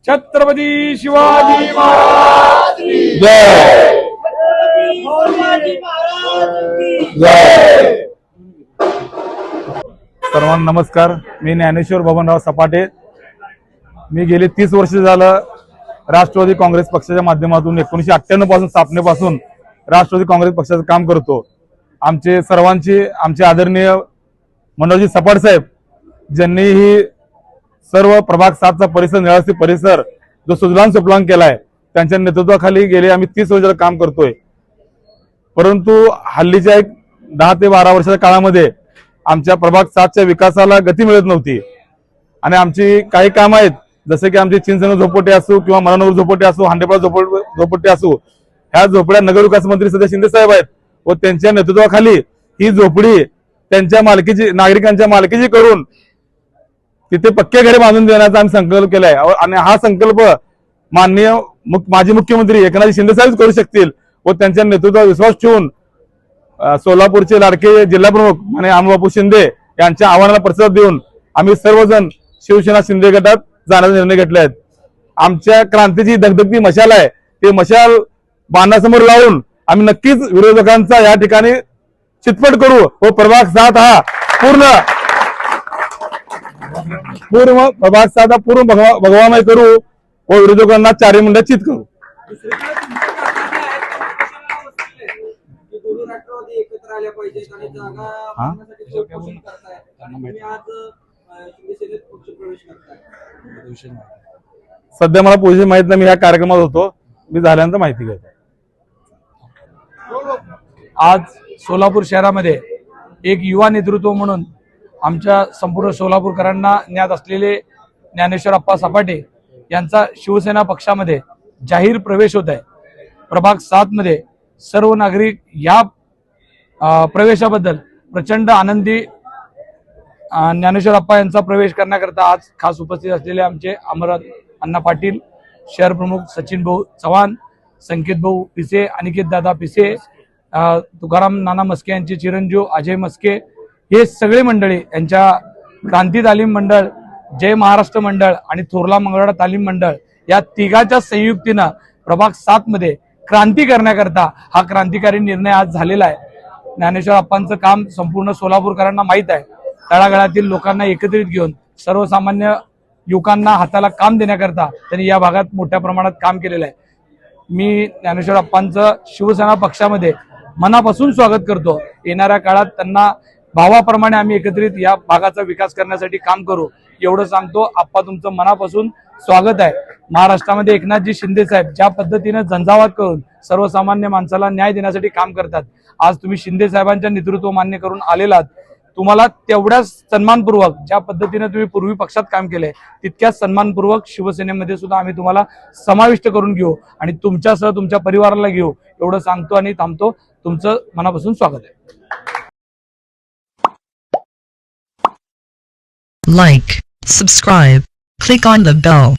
छत्रपती शिवाजी महाराज की जय। सर्वांना नमस्कार। मी ज्ञानेश्वर बबनराव सपाटे। मी गेली 30 वर्ष झालं राष्ट्रवादी काँग्रेस पक्षाच्या माध्यमातून 1998 पासून स्थापनेपासून राष्ट्रवादी काँग्रेस पक्षाचं काम करतो। आमचे सर्वांचे आमचे आदरणीय मनोजी सपाट साहेब ज्यांनी ही सर्व प्रभाग 7 चा परिसर निवासी परिसर जो सुजलाम सुफलाम केलाय त्यांच्या नेतृत्वाखाली गेले आम्ही 30 वर्षाचं काम करतोय। परंतु हल्लीच्या एक 10 ते 12 वर्षाच्या काळामध्ये आमच्या प्रभाग 7 च्या विकासाला गती मिळत नव्हती आणि आमची काही काम आहेत जसे की आमचे चिंचण झोपडे असो किंवा मरानवर झोपडे असो, हांडेपाळ झोपडे असो, ह्या झोपड्या नगरविकास मंत्री सध्या शिंदे साहेब आहेत व त्यांच्या नेतृत्वाखाली ही झोपडी त्यांच्या मालकीची नागरिकांच्या मालकीची करून तिथे पक्के घरे बांधून देण्याचा आम्ही संकल्प केलाय आणि हा संकल्प माननीय माजी मुख्यमंत्री एकनाथ शिंदे साहेब करू शकतील व त्यांच्या नेतृत्वावर विश्वास ठेवून सोलापूरचे लाडके जिल्हाप्रमुख आणि अमरबापू शिंदे यांच्या आव्हानाला प्रतिसाद देऊन आम्ही सर्वजण शिवसेना शिंदे गटात जाण्याचा निर्णय घेतला आहे। आमच्या क्रांतीची धगधगती मशाल आहे ते मशाल बाणासमोर लावून आम्ही नक्कीच विरोधकांचा या ठिकाणी चितपट करू व प्रभाग 7 हा पूर्ण प्रभाग 7 हा पूर्ण भगवामय करू व विरोधकांना चारी मुंड्या चित करू। सध्या मला पोझिशन माहित नाही, मी या कार्यक्रमात होतो, मी झाल्यानंतर माहिती घेतो। आज सोलापूर शहरामध्ये एक युवा नेतृत्व म्हणून आमच्या संपूर्ण सोलापूरकरांना ज्ञात असलेले ज्ञानेश्वर अप्पा सपाटे यांचा शिवसेना पक्षामध्ये जाहीर प्रवेश होत आहे। प्रभाग 7 मध्ये सर्व नागरिक या प्रवेशाबद्दल प्रचंड आनंदी ज्ञानेश्वर अप्पा यांचा प्रवेश करण्याकरता आज खास उपस्थित असलेले आमचे अमर अण्णा पाटील, शहर प्रमुख सचिन भाऊ चव्हाण, संकेत भाऊ पिसे, अनिकेत दादा पिसे, तुकाराम नाना मस्के यांचे चिरंजीव अजय मस्के, हे सगळे मंडळी यांच्या क्रांती तालीम मंडळ, जय महाराष्ट्र मंडळ आणि थोरला मंगळवाडा तालीम मंडळ या तिघाच्या संयुक्तीनं प्रभाग 7 मध्ये क्रांती करण्याकरता हा क्रांतिकारी निर्णय आज झालेला आहे। ज्ञानेश्वर अप्पांचं काम संपूर्ण सोलापूरकरांना माहीत आहे। तळागाळातील लोकांना एकत्रित घेऊन सर्वसामान्य युवकांना हाताला काम देण्याकरता त्यांनी या भागात मोठ्या प्रमाणात काम केलेलं आहे। मी ज्ञानेश्वर अप्पांचं शिवसेना पक्षामध्ये मनापासून स्वागत करतो। येणाऱ्या काळात त्यांना भावाप्रमाणे आम्ही एकत्रित या भागाचा विकास करण्यासाठी काम करू एवढं सांगतो। आप्पा तुमचं मनापासून स्वागत आहे। महाराष्ट्रामध्ये एकनाथजी शिंदे साहेब ज्या पद्धतीने झंझावात करून सर्वसामान्य माणसाला न्याय देण्यासाठी काम करतात, आज तुम्ही शिंदे साहेबांच्या नेतृत्व मान्य करून आलेलात, तुम्हाला तेवढ्याच सन्मानपूर्वक ज्या पद्धतीने तुम्ही पूर्वी पक्षात काम केलंय तितक्याच सन्मानपूर्वक शिवसेनेमध्ये सुद्धा आम्ही तुम्हाला समाविष्ट करून घेऊ आणि तुमच्यासह तुमच्या परिवाराला घेऊ एवढं सांगतो आणि थांबतो। तुमचं मनापासून स्वागत आहे। Like, subscribe, click on the bell.